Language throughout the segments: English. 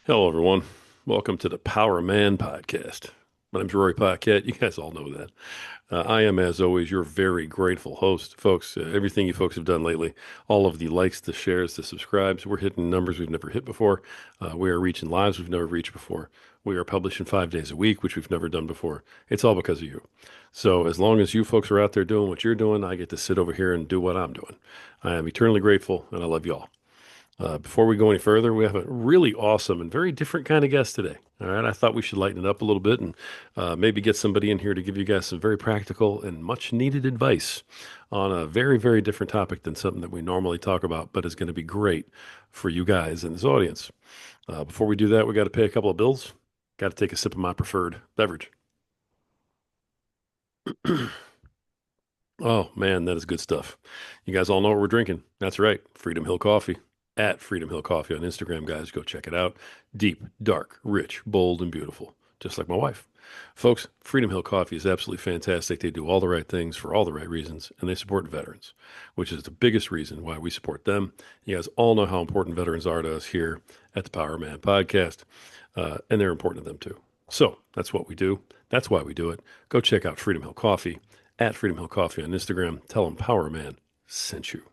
Hello, everyone. Welcome to the Power Man podcast. My name's Rory Paquette. You guys all know that. I am, as always, your very grateful host. Folks, everything you folks have done lately, all of the likes, the shares, the subscribes, we're hitting numbers we've never hit before. We are reaching lives we've never reached before. We are publishing 5 days a week, which we've never done before. It's all because of you. So, as long as you folks are out there doing what you're doing, I get to sit over here and do what I'm doing. I am eternally grateful, and I love you all. Before we go any further, we have a really awesome and very different kind of guest today. All right, I thought we should lighten it up a little bit and maybe get somebody in here to give you guys some very practical and much needed advice on a very, very different topic than something that we normally talk about, but is going to be great for you guys in this audience. Before we do that, we got to pay a couple of bills. Got to take a sip of my preferred beverage. Oh man, that is good stuff. You guys all know what we're drinking. That's right, Freedom Hill Coffee. At Freedom Hill Coffee on Instagram, guys, go check it out. Deep, dark, rich, bold, and beautiful, just like my wife. Folks, Freedom Hill Coffee is absolutely fantastic. They do all the right things for all the right reasons, and they support veterans, which is the biggest reason why we support them. You guys all know how important veterans are to us here at the Power Man Podcast, and they're important to them too. So that's what we do. That's why we do it. Go check out Freedom Hill Coffee at Freedom Hill Coffee on Instagram. Tell them Power Man sent you.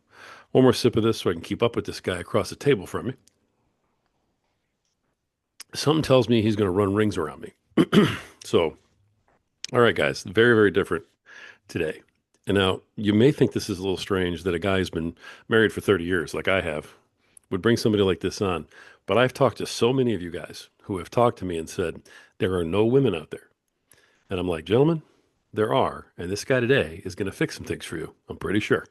One more sip of this so I can keep up with this guy across the table from me. Something tells me he's going to run rings around me. So, all right, guys, very, very different today. And now you may think this is a little strange that a guy who's been married for 30 years, like I have, would bring somebody like this on. But I've talked to so many of you guys who have talked to me and said, there are no women out there. And I'm like, gentlemen, there are. And this guy today is going to fix some things for you. I'm pretty sure.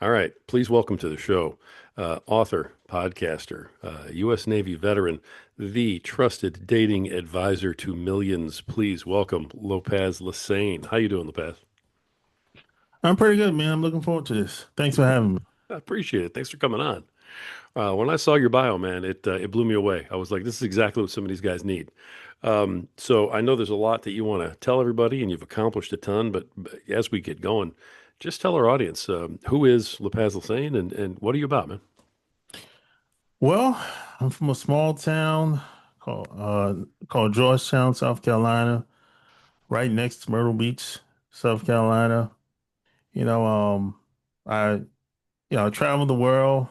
All right. Please welcome to the show, author, podcaster, U.S. Navy veteran, the trusted dating advisor to millions. Please welcome Lopaze Lasane. How you doing, Lopaze? I'm pretty good, man. I'm looking forward to this. Thanks for having me. I appreciate it. Thanks for coming on. When I saw your bio, man, it blew me away. I was like, this is exactly what some of these guys need. So I know there's a lot that you want to tell everybody, and you've accomplished a ton. But as we get going, just tell our audience who is Lopaze Lasane and what are you about, man? Well, I'm from a small town called called Georgetown, South Carolina, right next to Myrtle Beach, South Carolina. You know, I I traveled the world,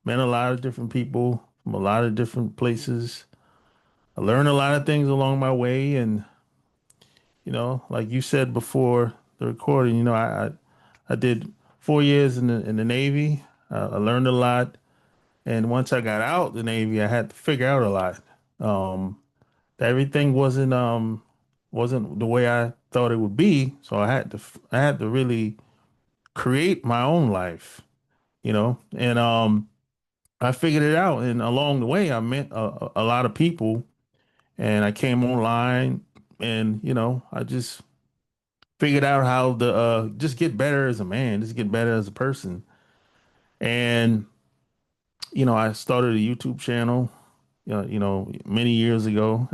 met a lot of different people from a lot of different places. I learned a lot of things along my way, and like you said before the recording, I did 4 years in the Navy. I learned a lot. And once I got out the Navy, I had to figure out a lot. Um, Everything wasn't the way I thought it would be, so I had to really create my own life, And I figured it out. And along the way, I met a lot of people, and I came online, and I just figured out how to just get better as a man, just get better as a person. And I started a YouTube channel many years ago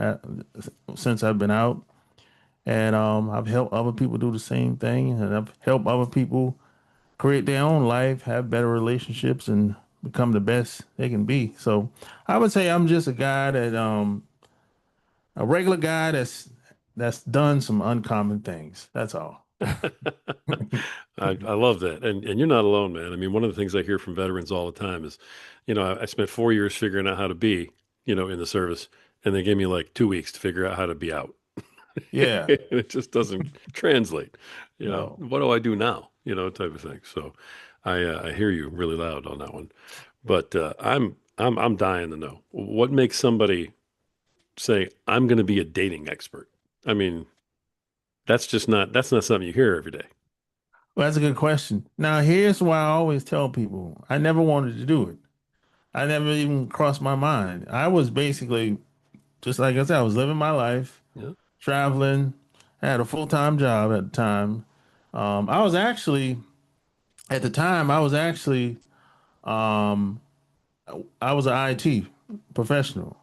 since I've been out. And I've helped other people do the same thing. And I've helped other people create their own life, have better relationships, and become the best they can be. So I would say I'm just a regular guy that's done some uncommon things. That's all. I love that. And you're not alone, man. I mean, one of the things I hear from veterans all the time is, I spent 4 years figuring out how to be, in the service, and they gave me like 2 weeks to figure out how to be out. Yeah. And it just doesn't translate. No. What do I do now? Type of thing. So I hear you really loud on that one. But I'm dying to know what makes somebody say, I'm going to be a dating expert. I mean, that's not something you hear every day. Well, that's a good question. Now, here's why I always tell people I never wanted to do it. I never even crossed my mind. I was basically, just like I said, I was living my life, Yeah. traveling. I had a full-time job at the time. I was actually, at the time, um, I was an IT professional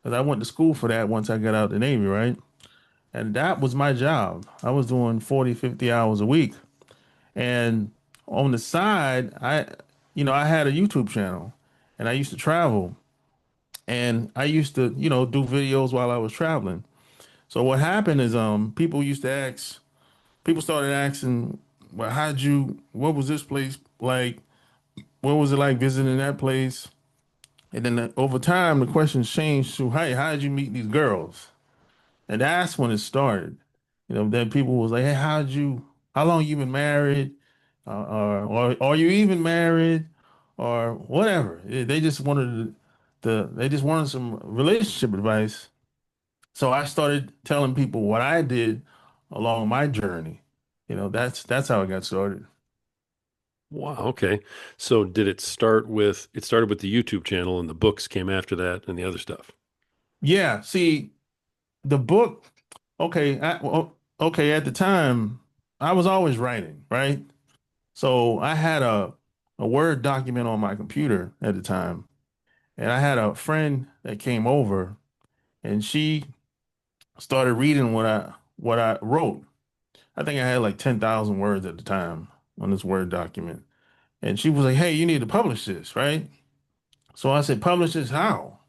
because I went to school for that once I got out of the Navy, right? And that was my job. I was doing 40, 50 hours a week. And on the side, I had a YouTube channel and I used to travel. And I used to, do videos while I was traveling. So what happened is people started asking, well, what was this place like? What was it like visiting that place? And then over time, the questions changed to, hey, how did you meet these girls? And that's when it started. Then people was like, hey, how long you been married? Or are you even married? Or whatever. They just wanted they just wanted some relationship advice. So I started telling people what I did along my journey. That's how it got started. Wow. Okay. So did it started with the YouTube channel and the books came after that and the other stuff. Yeah, see, the book, okay, okay, at the time, I was always writing, right? So I had a Word document on my computer at the time, and I had a friend that came over, and she started reading what I wrote. I think I had like 10,000 words at the time on this Word document. And she was like, "Hey, you need to publish this, right?" So I said, "Publish this how?"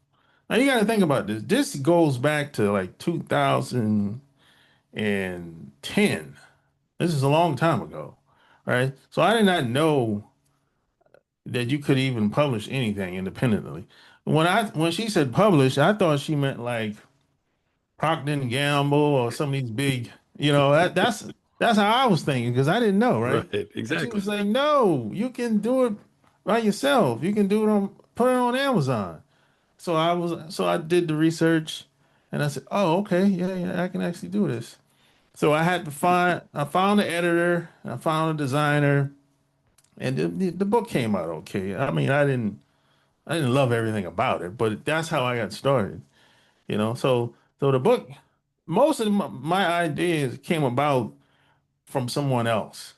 Now you got to think about this. This goes back to like 2010. This is a long time ago, right? So I did not know that you could even publish anything independently. When she said publish, I thought she meant like Procter and Gamble or some of these big, that's how I was thinking because I didn't know, right? Right. And she Exactly. was like, "No, you can do it by yourself. You can do it put it on Amazon." So I did the research, and I said, "Oh, okay, yeah, yeah, I can actually do this." So I found the editor, I found a designer, and the book came out okay. I mean, I didn't love everything about it, but that's how I got started, So the book, most of my ideas came about from someone else.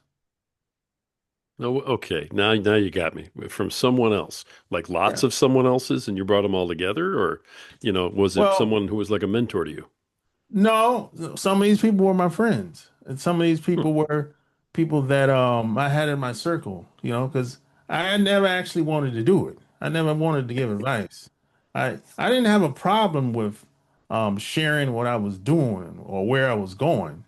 Oh, okay. Now you got me from someone else, like lots Yeah. of someone else's, and you brought them all together, or, was it Well, someone who was like a mentor to you? no, some of these people were my friends, and some of these Hmm. people were people that I had in my circle, because I never actually wanted to do it. I never wanted to give advice. I didn't have a problem with sharing what I was doing or where I was going.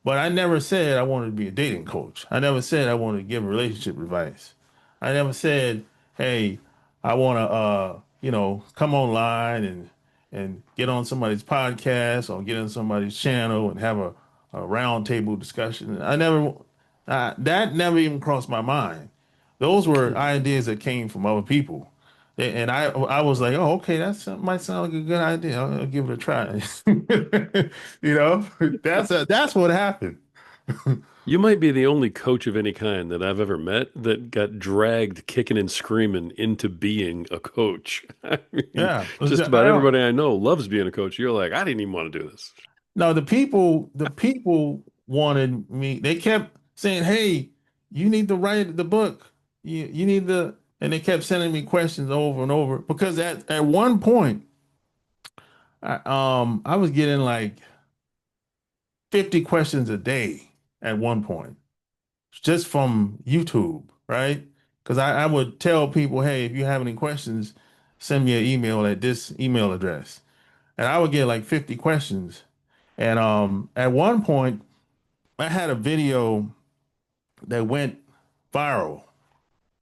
But I never said I wanted to be a dating coach. I never said I wanted to give relationship advice. I never said, hey, I want to come online and get on somebody's podcast or get on somebody's channel and have a round table discussion. That never even crossed my mind. Those were ideas that came from other people. And I was like, oh, okay, that might sound like a good idea. I'll give it a try. That's what happened. You might be the only coach of any kind that I've ever met that got dragged kicking and screaming into being a coach. I mean, Yeah, just I about don't. everybody I know loves being a coach. You're like, I didn't even want to do this. No, the people wanted me. They kept saying, "Hey, you need to write the book. You need to," and they kept sending me questions over and over because at one point, I was getting like 50 questions a day at one point just from YouTube, right? Because I would tell people, "Hey, if you have any questions, send me an email at this email address," and I would get like 50 questions. And at one point, I had a video that went viral.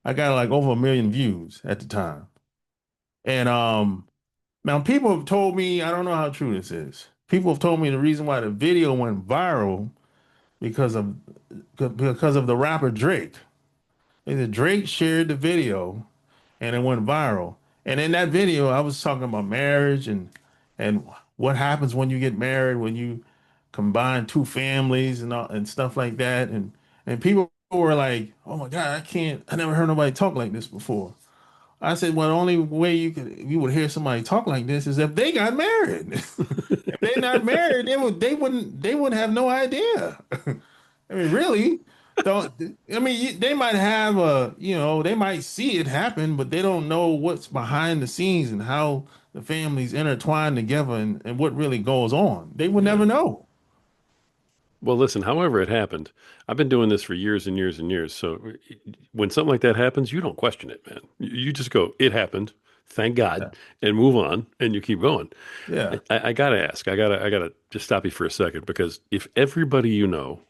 I got like over 1 million views at the time. And now people have told me, I don't know how true this is. People have told me the reason why the video went viral because of because of the rapper Drake. They said Drake shared the video and it went viral. And in that video, I was talking about marriage and what happens when you get married, when you combine two families and stuff like that. And people were like, "Oh my God, I never heard nobody talk like this before." I said, "Well, the only way you would hear somebody talk like this is if they got married. If they're not married, they wouldn't have no idea." I mean, really, don't I mean they might have they might see it happen, but they don't know what's behind the scenes and how the families intertwine together and what really goes on. They would Yeah. never know. Well, listen, however it happened, I've been doing this for years and years and years. So when something like that happens, you don't question it, man. You just go, it happened. thank Yeah. God, and move on, and you keep going. Yeah. I gotta ask, I gotta just stop you for a second because if everybody you know,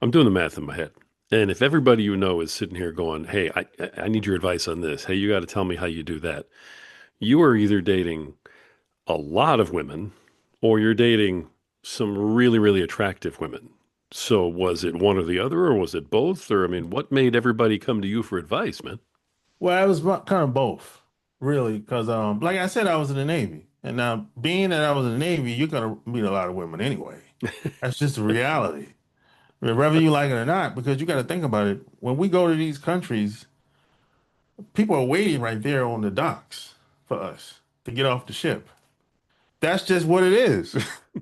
I'm doing the math in my head, and if everybody you know is sitting here going, "Hey, I need your advice on this. Hey, you got to tell me how you do that." You are either dating a lot of women or you're dating some really, really attractive women. So was it one or the other, or was it both? Or, I mean, what made everybody come to you for advice, man? Well, it was kind of both, really, because like I said, I was in the Navy, and now being that I was in the Navy, you're gonna meet a lot of women anyway. That's just the reality, whether you like it or not, because you got to think about it. When we go to these countries, people are waiting right there on the docks for us to get off the ship. That's just what it is.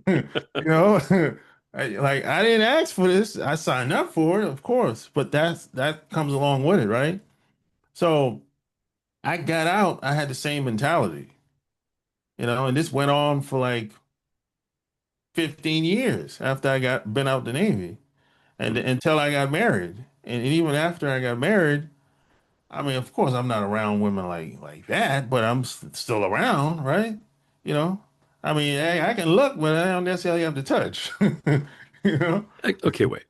You know, I didn't ask for this. I signed up for it, of course, but that comes along with it, right? So I got out, I had the same mentality, and this went on for like 15 years after I got been out the Navy and Hmm. until I got married. And even after I got married, I mean, of course, I'm not around women like that, but I'm still around, right? You know, I mean, hey, I can look, but I don't necessarily have to touch. You know? Okay, wait.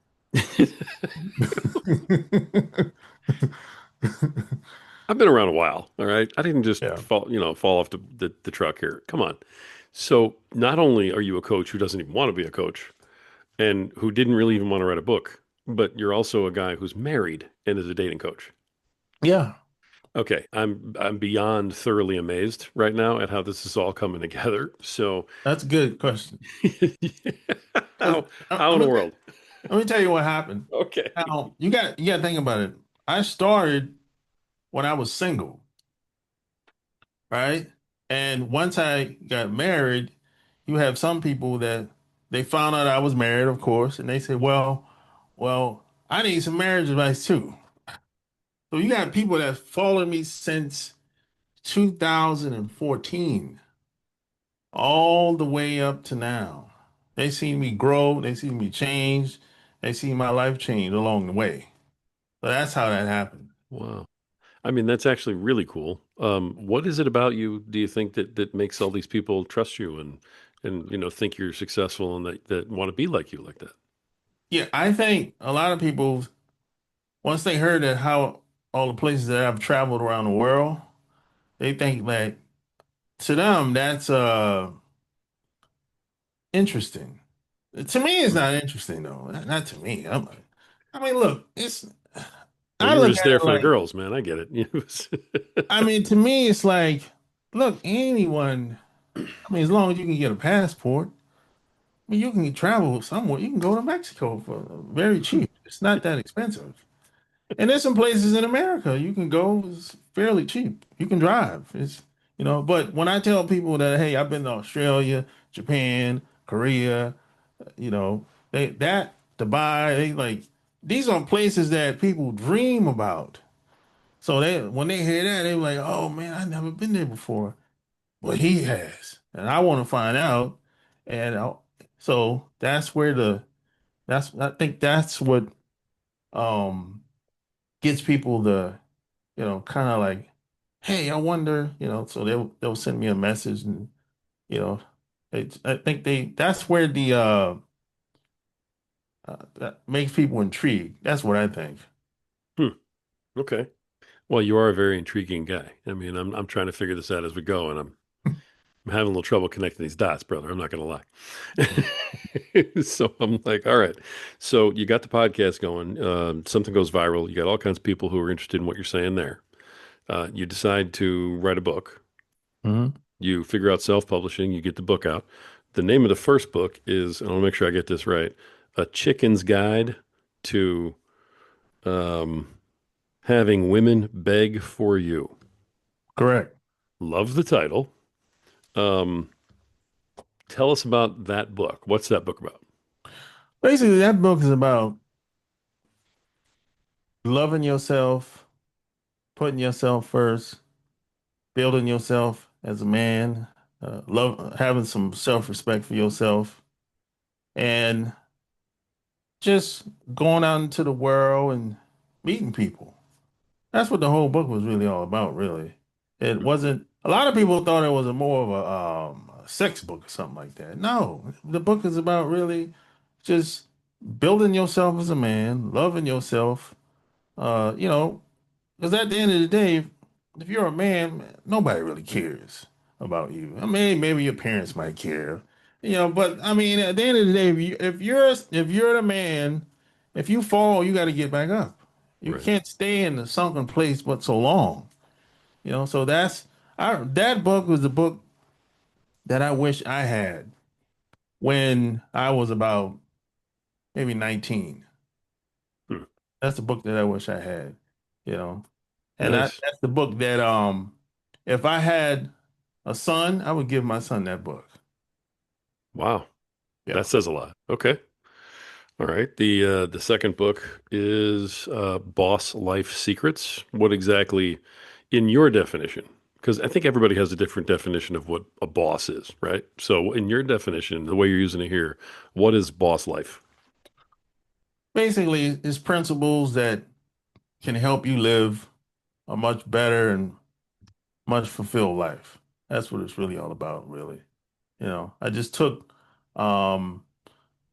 I've been around a while, all right? I didn't just Yeah. fall off the truck here. Come on. So not only are you a coach who doesn't even want to be a coach and who didn't really even want to write a book, but you're also a guy who's married and is a dating coach. Yeah, Okay, I'm beyond thoroughly amazed right now at how this is all coming together. So, that's a good question. Because how how in the world? let me tell you what happened. Okay. Now, you got to think about it. I started when I was single, right? And once I got married, you have some people that they found out I was married, of course, and they said, well, I need some marriage advice too. So you got people that followed me since 2014, all the way up to now. They see me grow, they see me change, they see my life change along the way. So that's how that happened. Wow. I mean, that's actually really cool. What is it about you, do you think that makes all these people trust you and think you're successful and that want to be like you like that? Yeah, I think a lot of people, once they heard that how all the places that I've traveled around the world, they think that to them that's interesting. To me, it's Hmm. not interesting though. Not to me. I mean, look, Well, I you were look just at there it for the like, girls, man. I get it. I mean, to me, it's like, look, anyone. I mean, as long as you can get a passport, I mean, you can travel somewhere. You can go to Mexico for very cheap. It's not that expensive. And there's some places in America you can go, it's fairly cheap. You can drive. But when I tell people that, hey, I've been to Australia, Japan, Korea, you know, Dubai, they like these are places that people dream about. So when they hear that, they're like, oh man, I've never been there before. Well, he has. And I want to find out. And so I think that's what um gets people kind of like, hey, I wonder, so they'll send me a message and, you know, I think that's where that makes people intrigued. That's what I think. Hmm. Okay. Well, you are a very intriguing guy. I mean, I'm trying to figure this out as we go, and I'm having a little trouble connecting these dots, brother. I'm not going to lie. So I'm like, all right. So you got the podcast going. Something goes viral. You got all kinds of people who are interested in what you're saying there. You decide to write a book. Mhm. You figure out self-publishing. You get the book out. The name of the first book is, and I'll make sure I get this right, A Chicken's Guide to um, Having Women Beg for You. Correct. Love the title. Um, Tell us about that book. What's that book about? Basically, that book is about loving yourself, putting yourself first, building yourself as a man, having some self-respect for yourself, and just going out into the world and meeting people. That's what the whole book was really all about, really. It wasn't. A lot of people thought it was a more of a sex book or something like that. No, the book is about really just building yourself as a man, loving yourself. You know, because at the end of the day, if you're a man, nobody really cares about you. I mean, maybe your parents might care, but I mean, at the end of the day, if you're the man, if you fall, you got to get back up. You Right. can't stay in the sunken place but so long. So that book was the book that I wish I had when I was about maybe 19. Hmm. That's the book that I wish I had, you know. And Nice. that's the book that if I had a son, I would give my son that book. Wow. That Yeah. says a lot. Okay. All right. The second book is Boss Life Secrets. What exactly, in your definition? Because I think everybody has a different definition of what a boss is, right? So, in your definition, the way you're using it here, what is boss life? Basically, it's principles that can help you live a much better and much fulfilled life. That's what it's really all about, really. I just took um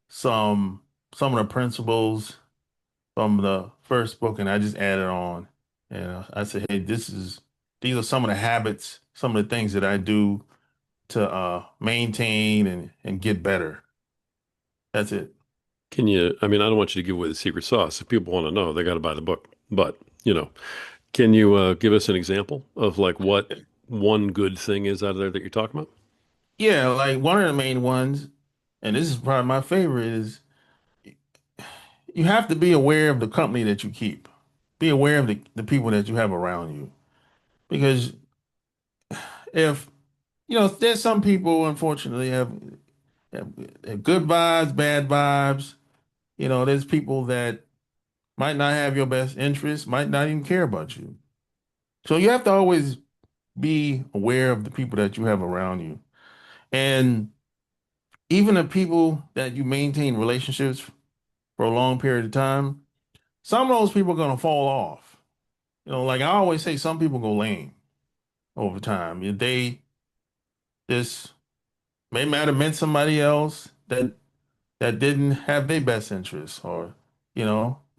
some some of the principles from the first book and I just added on. And I said, hey, these are some of the habits, some of the things that I do to maintain and get better. That's it. Can you, I mean, I don't want you to give away the secret sauce. If people want to know, they got to buy the book. But, can you give us an example of like what one good thing is out of there that you're talking about? Yeah, like one of the main ones, and this is probably my favorite, is you have to be aware of the company that you keep. Be aware of the people that you have around you. Because if, there's some people, unfortunately, have good vibes, bad vibes. There's people that might not have your best interests, might not even care about you. So you have to always be aware of the people that you have around you. And even the people that you maintain relationships for a long period of time, some of those people are going to fall off. Like I always say, some people go lame over time. They just may might have met somebody else that didn't have their best interests, or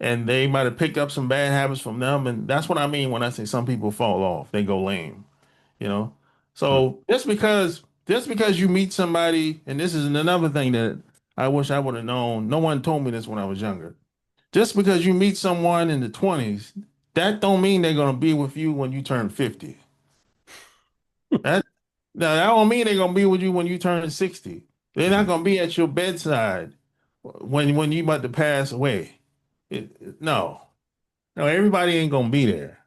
and they might have picked up some bad habits from them, and that's what I mean when I say some people fall off, they go lame, you know. Hmm. So just because you meet somebody, and this is another thing that I wish I would have known. No one told me this when I was younger. Just because you meet someone in the 20s, that don't mean they're gonna be with you when you turn 50. That Now that don't mean they're gonna be with you when you turn 60. They're not Mhm. gonna be at your bedside when you about to pass away. No, no, everybody ain't gonna be there.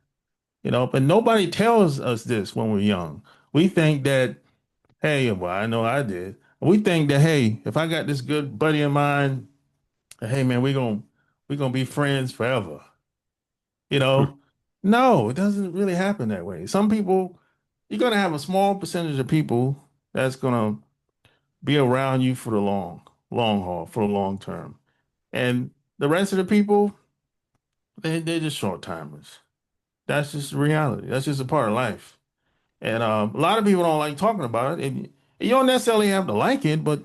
But nobody tells us this when we're young. We think that, hey, well, I know I did. We think that, hey, if I got this good buddy of mine, hey man, we gonna be friends forever. You Hmm. know? No, it doesn't really happen that way. Some people, you're gonna have a small percentage of people that's gonna be around you for the long haul, for the long term. And the rest of the people, they're just short timers. That's just reality. That's just a part of life. And a lot of people don't like talking about it. And you don't necessarily have to like it, but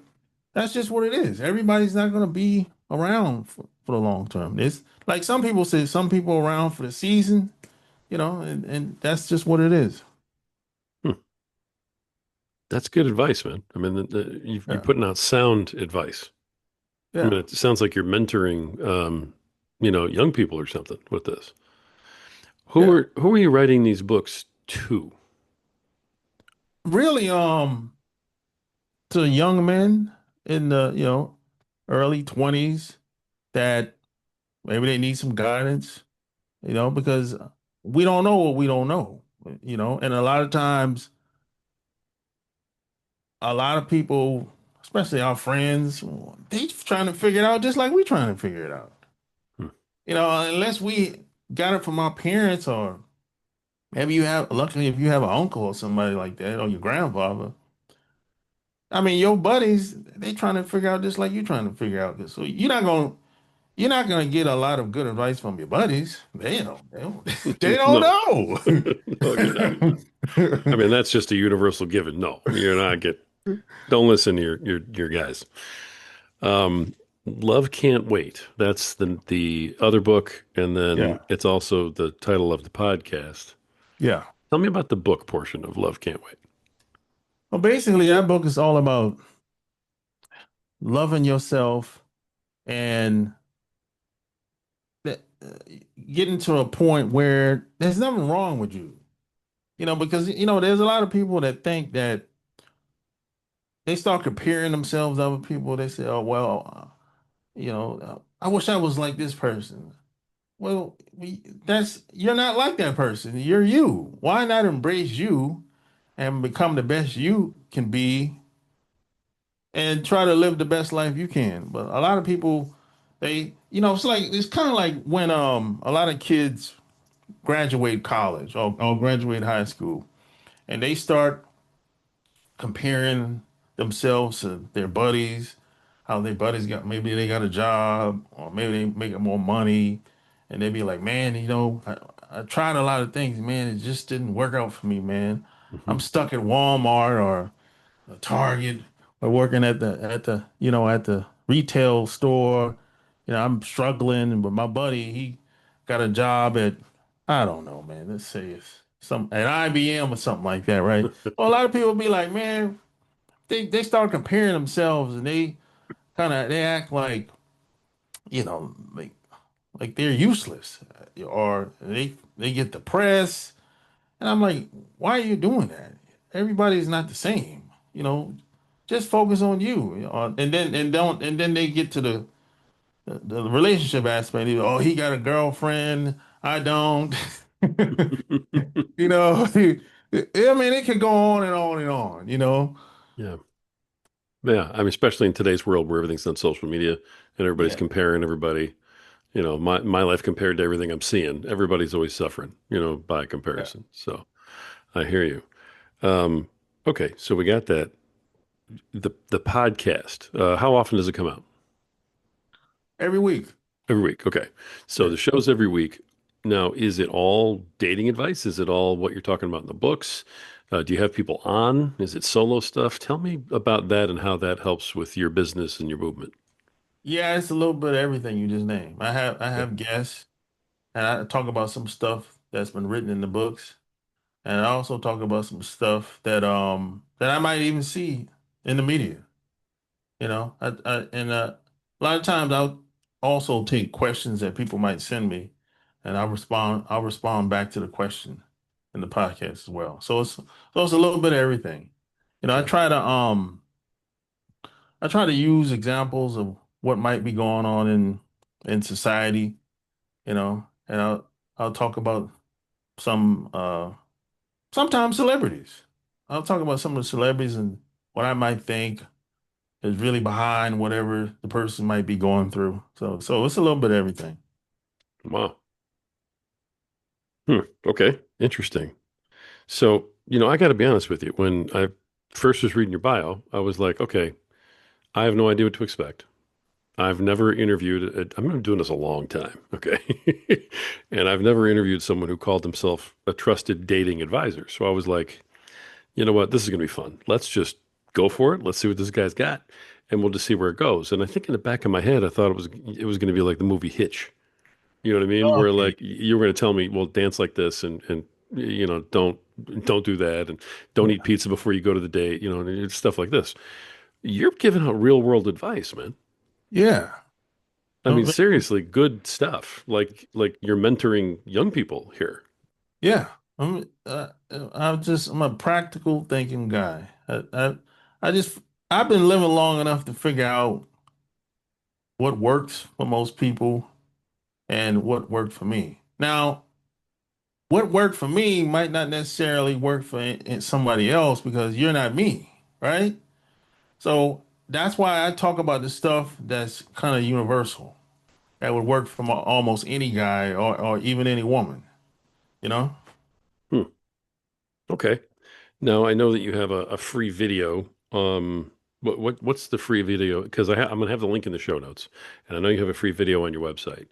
that's just what it is. Everybody's not going to be around for the long term. It's like some people say, some people around for the season, and that's just what it is. Hmm. That's good advice, man. I mean, you're Yeah. putting out sound advice. I mean, Yeah. it sounds like you're mentoring, young people or something with this. Yeah. Who are you writing these books to? Really, to young men in the, early 20s that maybe they need some guidance, because we don't know what we don't know, and a lot of times, a lot of people, especially our friends, they trying to figure it out just like we trying to figure it out. Hmm. Unless we got it from our parents, or maybe luckily, if you have an uncle or somebody like that, or your grandfather. I mean, your buddies, they trying to figure out just like you trying to figure out this. So you're not going to you're not gonna get a lot of good advice from your buddies. They don't, they don't No, know. no, you're not. I mean, that's just a universal given. No, you're not get. Don't listen to your guys. Um, Love Can't Wait. That's the other book, and then Yeah, it's also the title of the podcast. yeah. Tell me about the book portion of Love Can't Wait. Well, basically, that book is all about loving yourself and getting to a point where there's nothing wrong with you. Because there's a lot of people that think that they start comparing themselves to other people. They say, "Oh well, I wish I was like this person." Well, that's you're not like that person. You're you. Why not embrace you and become the best you can be and try to live the best life you can? But a lot of people, it's kind of like when a lot of kids graduate college or graduate high school and they start comparing themselves to their buddies, how their buddies got maybe they got a job or maybe they making more money, and they be like, man, I tried a lot of things, man, it just didn't work out for me, man. Hmm. I'm stuck at Walmart or a Target or working at the retail store. I'm struggling, but my buddy, he got a job at I don't know, man. Let's say it's some at IBM or something like that, right? Well, a lot of people be like, man, they start comparing themselves and they act like you know like they're useless or they get depressed and I'm like, why are you doing that? Everybody's not the same, just focus on you, and then they get to the relationship aspect. Oh, he got a girlfriend, I don't. I mean, it could go on and on and on. Yeah. Yeah. I mean, especially in today's world where everything's on social media and everybody's Yeah, comparing everybody. My life compared to everything I'm seeing. Everybody's always suffering, by yeah. comparison. So I hear you. Um, okay, so we got that. The podcast. How often does it come out? Every week. Every week. Okay. So the Yeah. show's every week. Now, is it all dating advice? Is it all what you're talking about in the books? Do you have people on? Is it solo stuff? Tell me about that and how that helps with your business and your movement. Yeah, it's a little bit of everything you just named. I Okay. have guests and I talk about some stuff that's been written in the books. And I also talk about some stuff that I might even see in the media. A lot of times I'll also take questions that people might send me and I'll respond back to the question in the podcast as well. So it's a little bit of everything. You know, I Yeah. try to um I try to use examples of what might be going on in society, and I'll talk about some sometimes celebrities. I'll talk about some of the celebrities and what I might think is really behind whatever the person might be going through. So it's a little bit of everything. Wow. Hmm. Okay. Interesting. So, I got to be honest with you. When I first was reading your bio, I was like, okay, I have no idea what to expect. I've never interviewed, I've been doing this a long time. Okay. And I've never interviewed someone who called himself a trusted dating advisor. So I was like, you know what? This is going to be fun. Let's just go for it. Let's see what this guy's got and we'll just see where it goes. And I think in the back of my head, I thought it was going to be like the movie Hitch. You know what I mean? Where Okay. like you were going to tell me, well, dance like this and don't do that and don't eat Yeah. pizza before you go to the date, and stuff like this. You're giving out real world advice, man. Yeah. I mean, seriously, good stuff. Like you're mentoring young people here. Yeah. I'm a practical thinking guy. I just I've been living long enough to figure out what works for most people and what worked for me. Now, what worked for me might not necessarily work for somebody else because you're not me, right? So that's why I talk about the stuff that's kind of universal that would work for almost any guy or even any woman, you know? Hmm. Okay. Now I know that you have a free video. What's the free video? Because I'm gonna have the link in the show notes, and I know you have a free video on your website.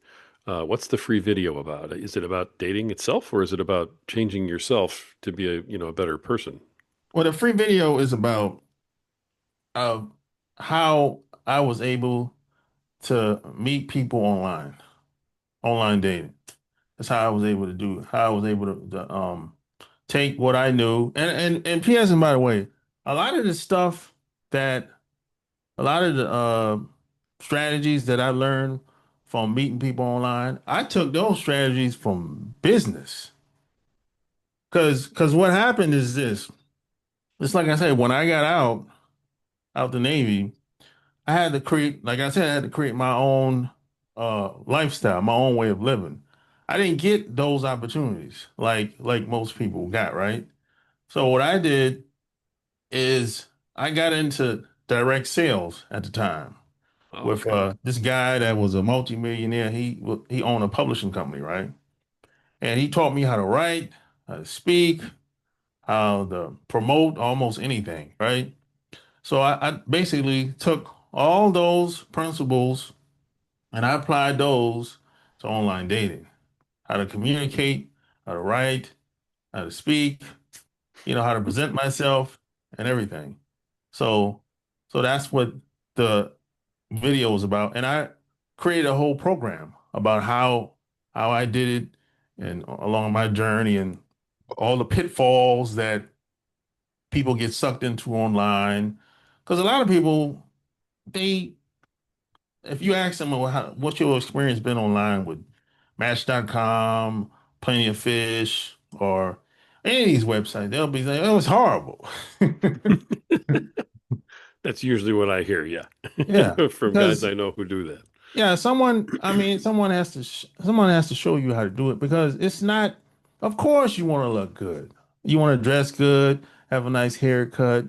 What's the free video about? Is it about dating itself, or is it about changing yourself to be a better person? Well, the free video is about uh, how I was able to meet people online dating. That's how I was able to do it. How I was able to take what I knew. And P.S. And by the way, a lot of the stuff that a lot of the strategies that I learned from meeting people online, I took those strategies from business. Cause what happened is this. It's like I said, when I got out the Navy, I had to create, like I said, I had to create my own lifestyle, my own way of living. I didn't get those opportunities like most people got, right? So what I did is I got into direct sales at the time Oh, with okay. this guy that was a multimillionaire. He owned a publishing company, right? And he taught me how to write, how to speak, how to promote almost anything, right? So I basically took all those principles and I applied those to online dating. How to communicate, how to write, how to speak, how to present myself and everything. So so that's what the video was about. And I created a whole program about how I did it and along my journey and all the pitfalls that people get sucked into online. Because a lot of people, they if you ask them, well, what's your experience been online with Match.com, Plenty of Fish, or any of these websites, they'll be saying, "Oh, it's horrible." That's usually what I hear, yeah, Yeah, from guys because I know who do that. yeah, I mean, someone has to show you how to do it because it's not. Of course, you want to look good. You want to dress good, have a nice haircut.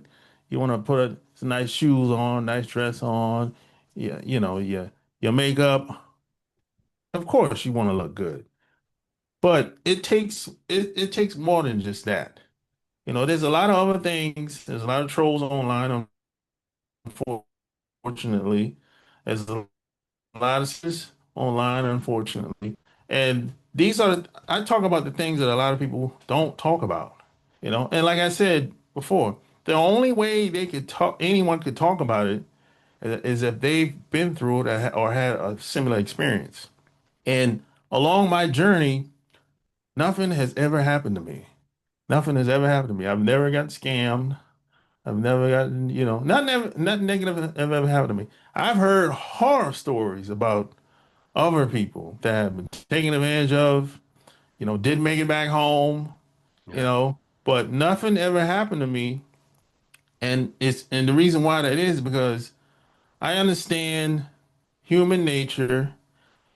You want to put some nice shoes on, nice dress on. Yeah, your makeup. Of course, you want to look good. But it takes more than just that. There's a lot of other things. There's a lot of trolls online, unfortunately. There's a lot of sis online, unfortunately. And I talk about the things that a lot of people don't talk about. And like I said before, the only way anyone could talk about it is if they've been through it or had a similar experience. And along my journey, nothing has ever happened to me. Nothing has ever happened to me. I've never gotten scammed. I've never gotten, nothing negative has ever happened to me. I've heard horror stories about other people that have been taken advantage of, didn't make it back home, you Yeah, know, but nothing ever happened to me. And the reason why that is because I understand human nature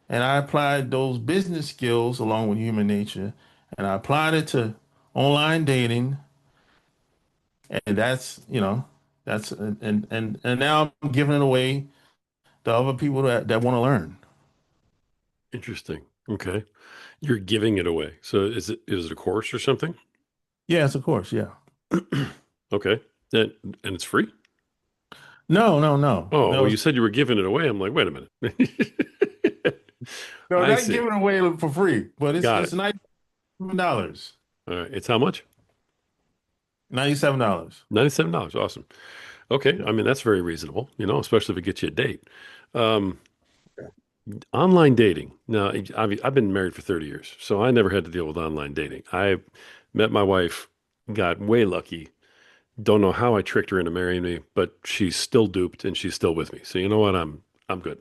and I applied those business skills along with human nature and I applied it to online dating. And and now I'm giving it away to other people that want to learn. interesting. Okay, you're giving it away. So is it a course or something? Yes, of course. Yeah. Okay, and it's free? No, no, no. Oh, That well, you was said you were giving it away. I'm like, wait a minute. no, I not see. giving away for free, but it's Got it's it. $97. All right. It's how much? $97. $97. Awesome. Okay. Yeah. I mean, that's very reasonable, especially if it gets you a date. Um, Online dating. Now, I've been married for 30 years, so I never had to deal with online dating. I met my wife, got way lucky. Don't know how I tricked her into marrying me, but she's still duped and she's still with me. So you know what? I'm good.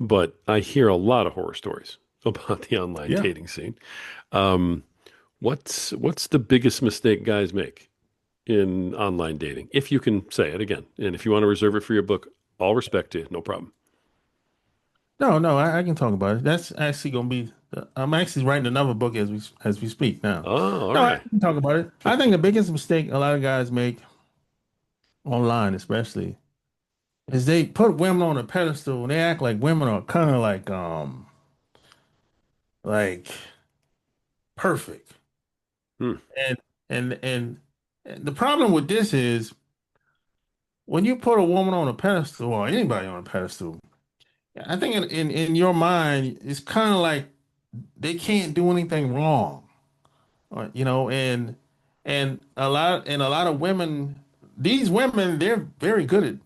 But I hear a lot of horror stories about the online Yeah. dating scene. Um, what's the biggest mistake guys make in online dating? If you can say it again, and if you want to reserve it for your book, all respect to you, no problem. No, no, I can talk about it. That's actually gonna be. I'm actually writing another book as we speak now. Oh, all No, I right. can talk about it. I think the biggest mistake a lot of guys make online, especially, is they put women on a pedestal and they act like women are kind of like perfect. Hmm. And and and the problem with this is when you put a woman on a pedestal or anybody on a pedestal, I think in your mind, it's kind of like they can't do anything wrong, and a lot of women, these women, they're very good at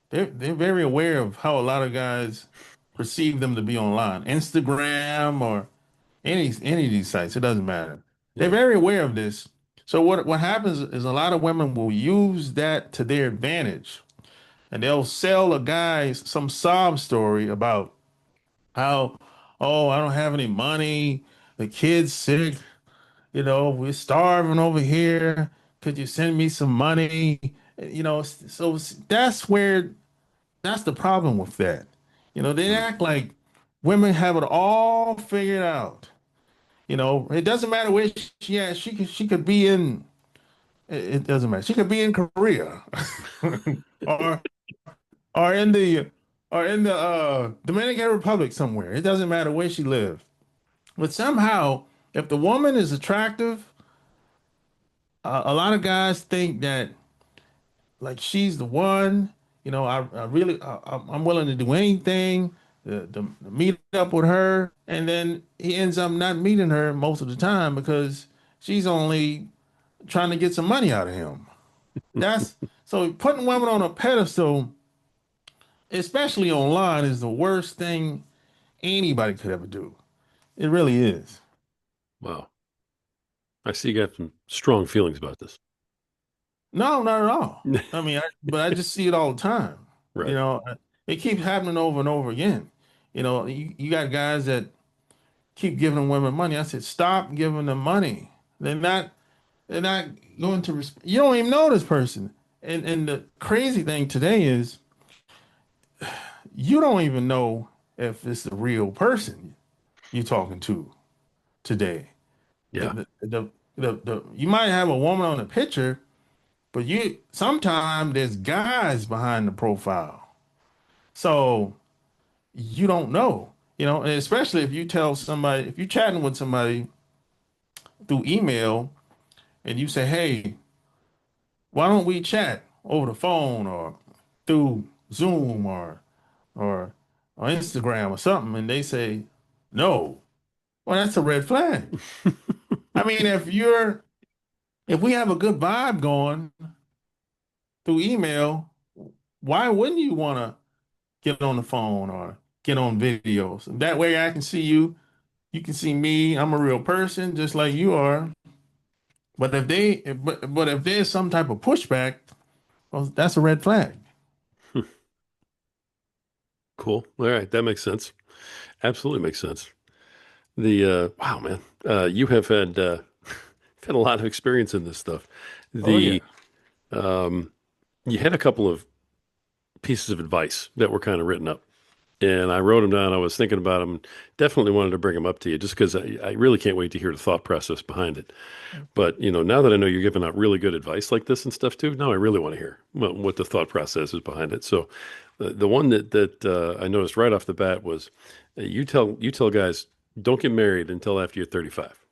they're very aware of how a lot of guys perceive them to be online, Instagram or any of these sites. It doesn't matter. They're Yeah. very aware of this. So what happens is a lot of women will use that to their advantage, and they'll sell a guy some sob story about how, oh, I don't have any money, the kid's sick, we're starving over here. Could you send me some money? So that's the problem with that. They Mm. act like women have it all figured out. It doesn't matter where she could be in. It doesn't matter. She could be in Korea, or or in the Dominican Republic somewhere. It doesn't matter where she lives. But somehow, if the woman is attractive, a lot of guys think that like she's the one. I really, I'm willing to do anything to meet up with her, and then he ends up not meeting her most of the time because she's only trying to get some money out of him. That's so putting women on a pedestal, especially online, is the worst thing anybody could ever do. It really is. Wow. I see you got some strong feelings about this. No, not at all. But I just see it all the time. You Right. know, it keeps happening over and over again. You got guys that keep giving women money. I said, stop giving them money. They're not, they're not going to, you don't even know this person. And the crazy thing today is you don't even know if it's the real person you're talking to today. Yeah. You might have a woman on the picture, but you sometimes there's guys behind the profile. So you don't know, and especially if you tell somebody, if you're chatting with somebody through email and you say, hey, why don't we chat over the phone or through Zoom or or Instagram or something, and they say no, well, that's a red flag. I mean, if we have a good vibe going through email, why wouldn't you want to get on the phone or get on videos? That way I can see you, you can see me. I'm a real person just like you are. But if there's some type of pushback, well, that's a red flag. Cool. All right. That makes sense. Absolutely makes sense. The wow, man. You have had had a lot of experience in this stuff. Oh yeah. The you had a couple of pieces of advice that were kind of written up. And I wrote them down. I was thinking about them. Definitely wanted to bring them up to you just because I really can't wait to hear the thought process behind it. But, now that I know you're giving out really good advice like this and stuff too, now I really want to hear what the thought process is behind it. So the one that I noticed right off the bat was you tell guys don't get married until after you're 35.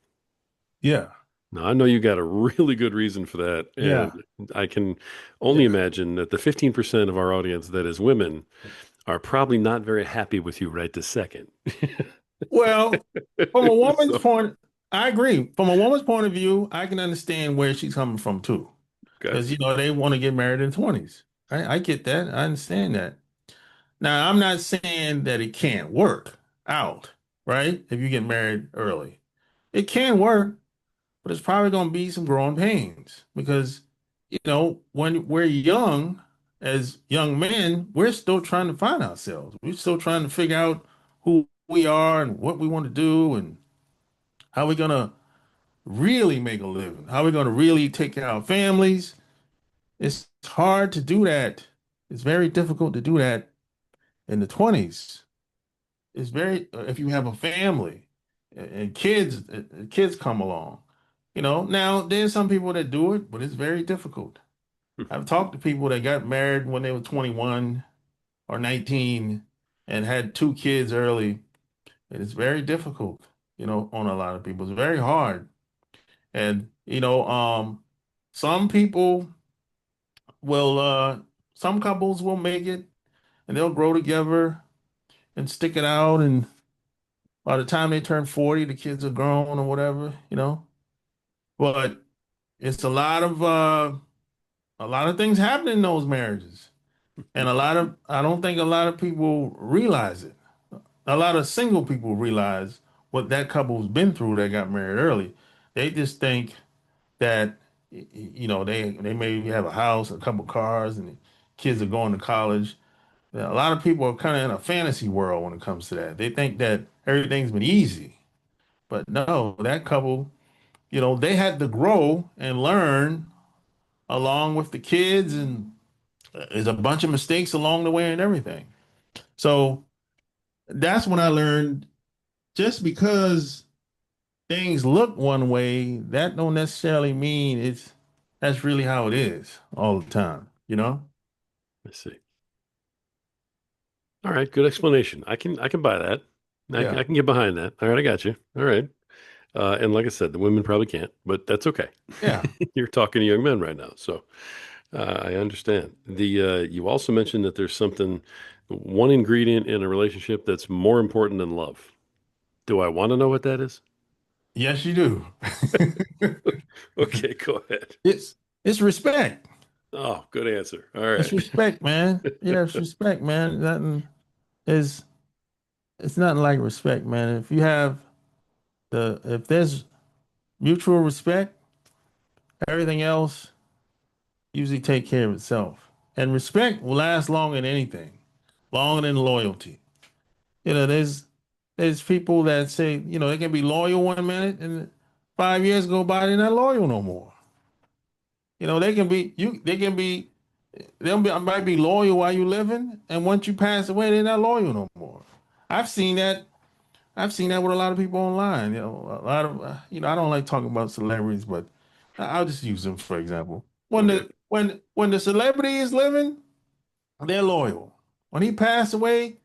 Yeah. Now I know you got a really good reason for that, Yeah. and I can only Yeah. imagine that the 15% of our audience that is women are probably not very happy with you right this second. Well, from a woman's So, point, I agree. From a woman's point of view, I can understand where she's coming from too. okay. Because they want to get married in the 20s. I get that. I understand that. Now, I'm not saying that it can't work out, right? If you get married early. It can work, but it's probably going to be some growing pains because, when we're young, as young men, we're still trying to find ourselves. We're still trying to figure out who we are and what we want to do and how we're going to really make a living, how we're going to really take care of our families. It's hard to do that. It's very difficult to do that in the 20s. If you have a family and kids come along. Now there's some people that do it, but it's very difficult. I've talked to people that got married when they were 21 or 19 and had two kids early, and it's very difficult, on a lot of people. It's very hard. And some people will some couples will make it and they'll grow together and stick it out. And by the time they turn 40, the kids are grown or whatever, you know. But it's a lot of things happen in those marriages. And I don't think a lot of people realize it. A lot of single people realize what that couple's been through that got married early. They just think that, you know, they maybe have a house, a couple cars, and the kids are going to college. A lot of people are kind of in a fantasy world when it comes to that. They think that everything's been easy. But no, that couple, you know, they had to grow and learn along with the kids, and there's a bunch of mistakes along the way and everything. So that's when I learned just because things look one way, that don't necessarily mean that's really how it is all the time, you know? I see. All right, good explanation. I can buy that. I Yeah. can get behind that. All right, I got you. All right. And like I said, the women probably can't, but that's okay. Yeah. You're talking to young men right now, so I understand. The you also mentioned that there's something, one ingredient in a relationship that's more important than love. Do I want to know what that is? Yes, you do. Okay, go ahead. It's it's respect. Oh, good answer. All It's right. respect, man. Yeah, it's respect, man. Nothing is it's nothing like respect, man. If there's mutual respect, everything else usually take care of itself. And respect will last longer than anything, longer than loyalty. You know, there's people that say, you know, they can be loyal 1 minute and 5 years go by, they're not loyal no more. You know, might be loyal while you living, and once you pass away, they're not loyal no more. I've seen that. I've seen that with a lot of people online. You know, a lot of you know, I don't like talking about celebrities, but I'll just use them for example. Okay. When the celebrity is living, they're loyal. When he passed away,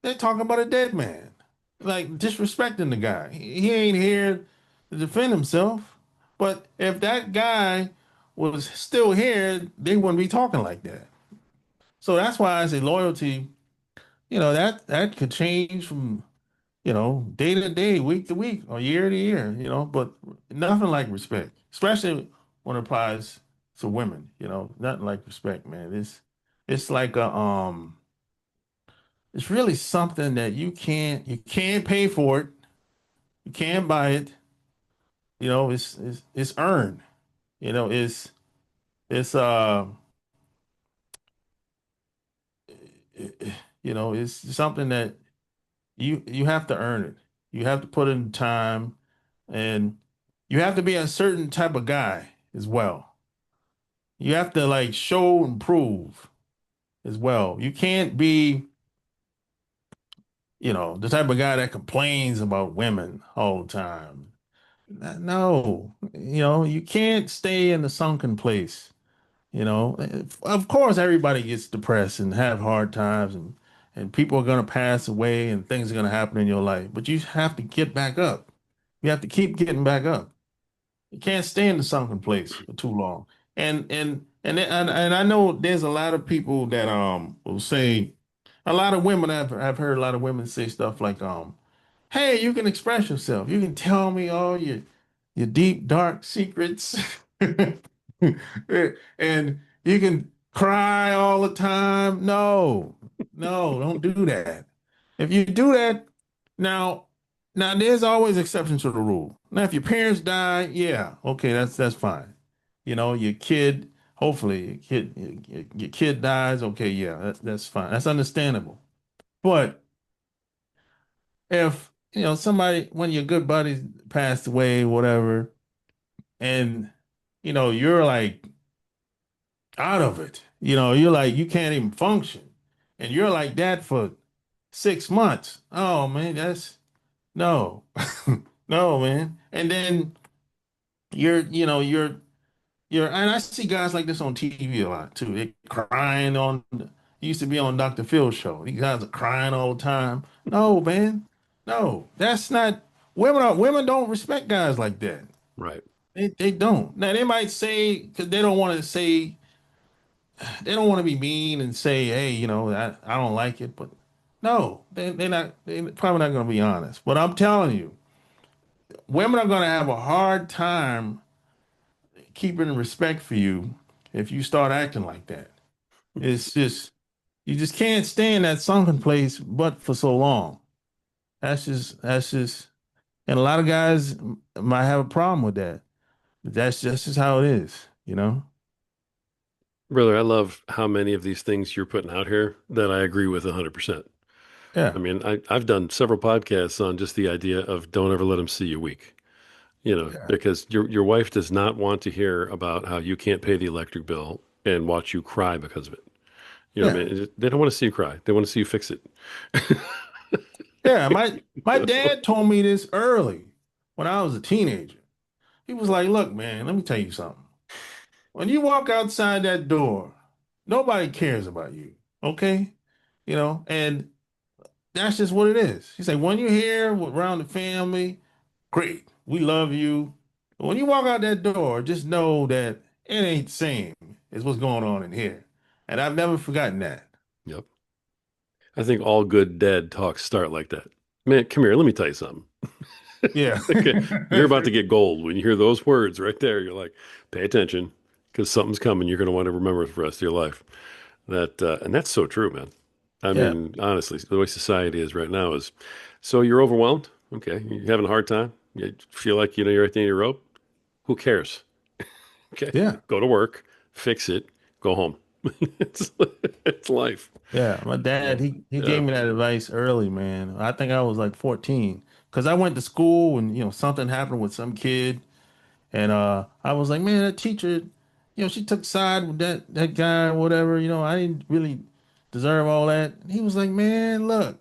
they're talking about a dead man, like disrespecting the guy. He ain't here to defend himself. But if that guy was still here, they wouldn't be talking like that. So that's why I say loyalty, you know, that could change from, you know, day to day, week to week, or year to year, you know, but nothing like respect, especially when it applies to women, you know, nothing like respect, man. It's like it's really something that you can't pay for it. You can't buy it. You know, it's earned. You know, it's you know, it's something that you have to earn it. You have to put in time, and you have to be a certain type of guy as well. You have to like show and prove as well. You can't be, you know, the type of guy that complains about women all the time. No, you know, you can't stay in the sunken place. You know, of course, everybody gets depressed and have hard times, and people are going to pass away and things are going to happen in your life. But you have to get back up. You have to keep getting back up. You can't stay in the sunken place for too long. And I know there's a lot of people that will say, a lot of women I've heard a lot of women say stuff like hey, you can express yourself. You can tell me all your deep, dark secrets. And you can cry all the time. No, no, don't do that. If you do that, now, now there's always exceptions to the rule. Now, if your parents die, yeah, okay, that's fine. You know, your kid, hopefully, your kid dies, okay, yeah, that's fine. That's understandable. But if you know somebody, one of your good buddies passed away, whatever, and you know you're like out of it, you know you're like you can't even function, and you're like that for 6 months. Oh man, that's no, no man. And then you know and I see guys like this on TV a lot too. They crying on. He used to be on Dr. Phil's show. These guys are crying all the time. No, man. No, that's not. Women don't respect guys like that. Right. They don't. Now they might say because they don't want to say they don't want to be mean and say, hey, I don't like it, but no, they're probably not going to be honest. But I'm telling you, women are going to have a hard time keeping respect for you if you start acting like that. It's just, you just can't stay in that sunken place but for so long. That's just, and a lot of guys might have a problem with that. But that's just how it is, you know? Brother, I love how many of these things you're putting out here that I agree with 100%. I Yeah, mean, I've done several podcasts on just the idea of don't ever let them see you weak, yeah, because your wife does not want to hear about how you can't pay the electric bill and watch you cry because of it. You know what I yeah, mean? They don't want to see you cry. They want to see you fix it. yeah. My dad told me this early when I was a teenager. He was like, "Look, man, let me tell you something. When you walk outside that door, nobody cares about you, okay? And that's just what it is." He said, "When you're here around the family, great, we love you. But when you walk out that door, just know that it ain't the same as what's going on in here." And I've never forgotten that. Yep. I think all good dad talks start like that. Man, come here. Let me tell you something. Yeah. Okay. You're about to get gold. When you hear those words right there, you're like, pay attention because something's coming. You're going to want to remember it for the rest of your life. And that's so true, man. I Yeah. mean, honestly, the way society is right now is so you're overwhelmed. Okay. You're having a hard time. You feel like, you're at the end of your rope. Who cares? Okay. Yeah. Go to work, fix it, go home. it's, it's life. Yeah. My dad, So, he yeah. gave me that advice early, man. I think I was like 14 because I went to school and, something happened with some kid. And I was like, man, that teacher, she took side with that guy or whatever. I didn't really deserve all that. And he was like, man, look,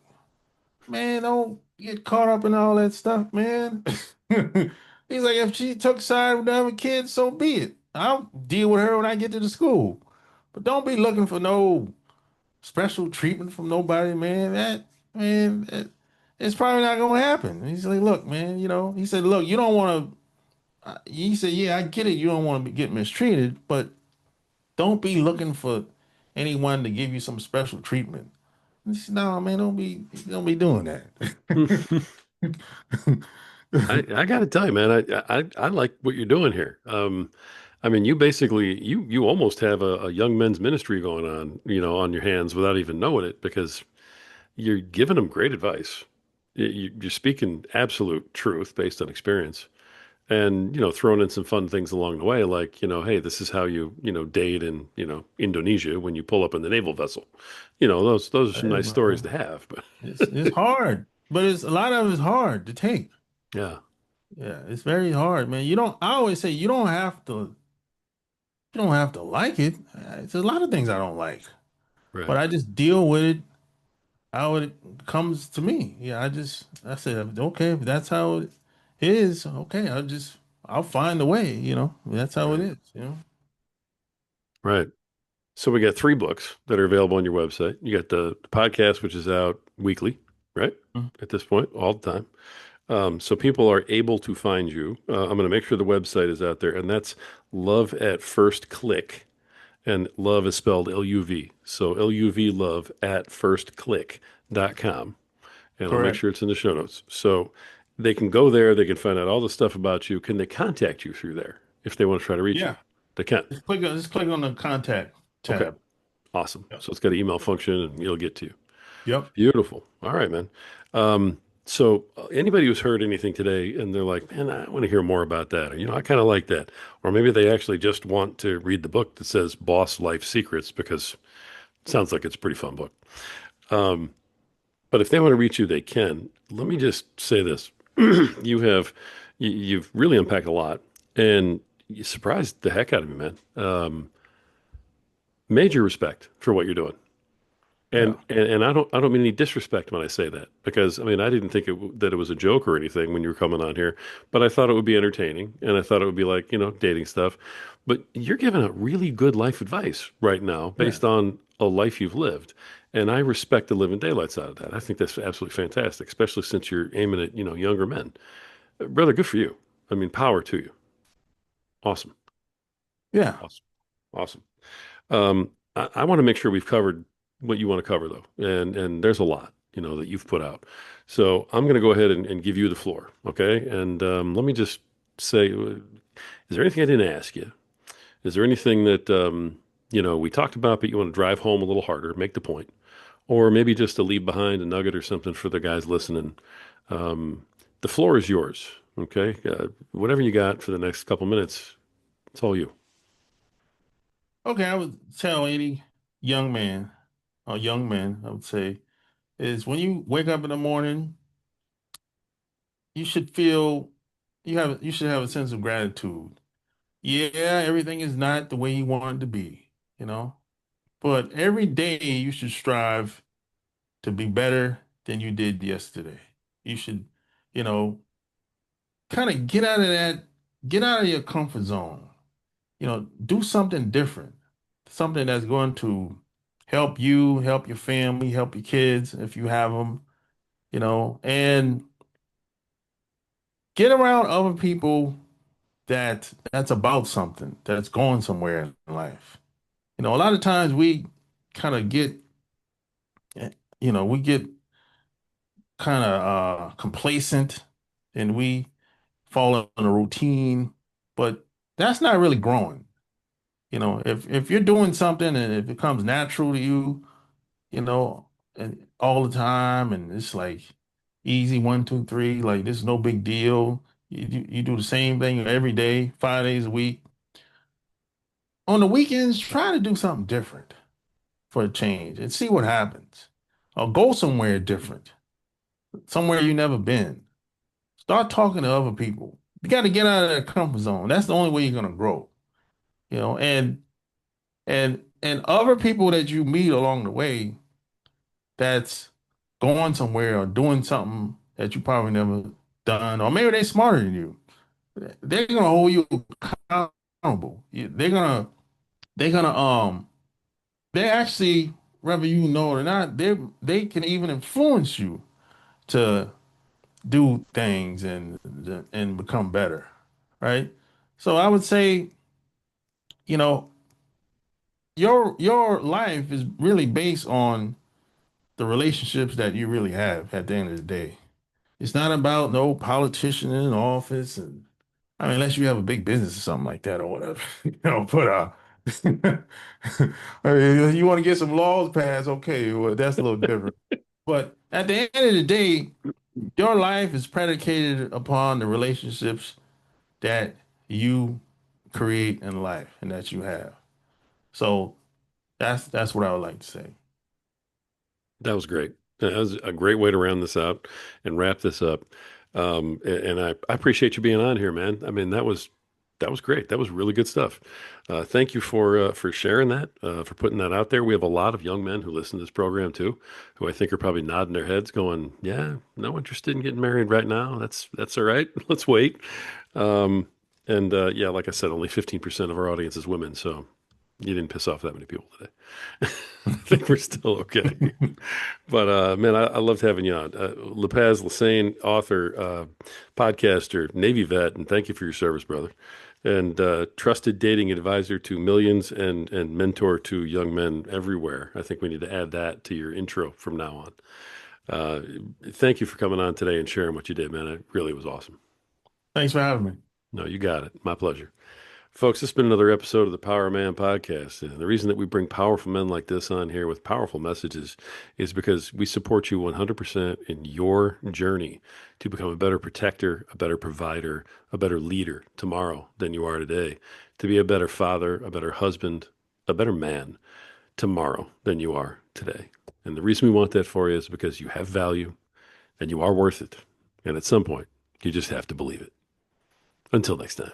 man, don't get caught up in all that stuff, man. He's like, if she took side with the other kids, so be it. I'll deal with her when I get to the school. But don't be looking for no special treatment from nobody, man. It's probably not gonna happen. And he's like, look, man, he said, look, you don't want to. He said, yeah, I get it. You don't want to get mistreated, but don't be looking for anyone to give you some special treatment. He said, no, man, don't be doing that. I got to tell you, man, I like what you're doing here. I mean, you basically you almost have a young men's ministry going on, on your hands without even knowing it because you're giving them great advice. You're speaking absolute truth based on experience, and throwing in some fun things along the way, like hey, this is how you date in Indonesia when you pull up in the naval vessel. Those are some Hey, nice stories bro, to have. But it's hard, but it's a lot of it's hard to take. yeah, Yeah, it's very hard, man. I always say you don't have to like it. It's a lot of things I don't like, but right, I just deal with it how it comes to me. Yeah, I said, okay, if that's how it is, okay, I'll find a way, That's how it right, is. right. So we got three books that are available on your website. You got the podcast, which is out weekly, right? Mm. At this point, all the time. So people are able to find you. I'm going to make sure the website is out there, and that's Love at First Click. And love is spelled LUV. So LUV love at firstclick.com. And I'll make Correct. sure it's in the show notes. So they can go there, they can find out all the stuff about you. Can they contact you through there if they want to try to reach you? Yeah. They can. Just click on the contact Okay. tab. Awesome. Yep. So it's got an email function and it'll get to you. Yep. Beautiful. All right, man. So anybody who's heard anything today and they're like, man, I want to hear more about that, or I kind of like that, or maybe they actually just want to read the book that says Boss Life Secrets because it sounds like it's a pretty fun book. Um, but if they want to reach you, they can. Let me just say this: you have you've really unpacked a lot, and you surprised the heck out of me, man. Major respect for what you're doing. Yeah. And I don't mean any disrespect when I say that because I mean I didn't think that it was a joke or anything when you were coming on here, but I thought it would be entertaining and I thought it would be like dating stuff. But you're giving a really good life advice right now Yeah. based on a life you've lived, and I respect the living daylights out of that. I think that's absolutely fantastic, especially since you're aiming at younger men. Brother, good for you. I mean, power to you. Awesome, Yeah. awesome, awesome. I want to make sure we've covered what you want to cover though. And there's a lot, that you've put out. So I'm going to go ahead and give you the floor. Okay. And let me just say, is there anything I didn't ask you? Is there anything that, we talked about, but you want to drive home a little harder, make the point, or maybe just to leave behind a nugget or something for the guys listening? Um, the floor is yours. Okay. Whatever you got for the next couple minutes, it's all you. Okay, I would tell any young man or young man, I would say, is when you wake up in the morning, you should feel you should have a sense of gratitude. Yeah, everything is not the way you want it to be, you know, but every day you should strive to be better than you did yesterday. You should, you know, kind of get out of your comfort zone. Do something different, something that's going to help you, help your family, help your kids if you have them, and get around other people that's about something, that's going somewhere in life. A lot of times we kind of get, we get kind of complacent and we fall in a routine, but that's not really growing. If you're doing something and it becomes natural to you, and all the time, and it's like easy one, two, three, like this is no big deal. You do the same thing every day, 5 days a week. On the weekends, try to do something different for a change and see what happens. Or go somewhere different, somewhere you never been. Start talking to other people. You got to get out of that comfort zone. That's the only way you're gonna grow. And other people that you meet along the way that's going somewhere or doing something that you probably never done, or maybe they're smarter than you. They're gonna hold you accountable. They're gonna they actually, whether you know it or not, they can even influence you to do things and become better, right? So I would say, you know, your life is really based on the relationships that you really have at the end of the day. It's not about no politician in office, and I mean, unless you have a big business or something like that or whatever, but I mean, you want to get some laws passed, okay, well, that's a little different. But at the end of the day, your life is predicated upon the relationships that you create in life and that you have. So that's what I would like to say. That was great. That was a great way to round this out and wrap this up. And I appreciate you being on here, man. I mean, that was great. That was really good stuff. Thank you for sharing that, for putting that out there. We have a lot of young men who listen to this program too, who I think are probably nodding their heads, going, "Yeah, no interested in getting married right now. That's all right. Let's wait." Um, and yeah, like I said, only 15% of our audience is women, so you didn't piss off that many people today. I think we're still okay. But man, I loved having you on. Lopaze Lasane, author, podcaster, Navy vet, and thank you for your service, brother. And trusted dating advisor to millions and mentor to young men everywhere. I think we need to add that to your intro from now on. Uh, Thank you for coming on today and sharing what you did, man. It really was awesome. Thanks for having me. No, you got it. My pleasure. Folks, this has been another episode of the Power Man Podcast. And the reason that we bring powerful men like this on here with powerful messages is because we support you 100% in your journey to become a better protector, a better provider, a better leader tomorrow than you are today, to be a better father, a better husband, a better man tomorrow than you are today. And the reason we want that for you is because you have value and you are worth it. And at some point, you just have to believe it. Until next time.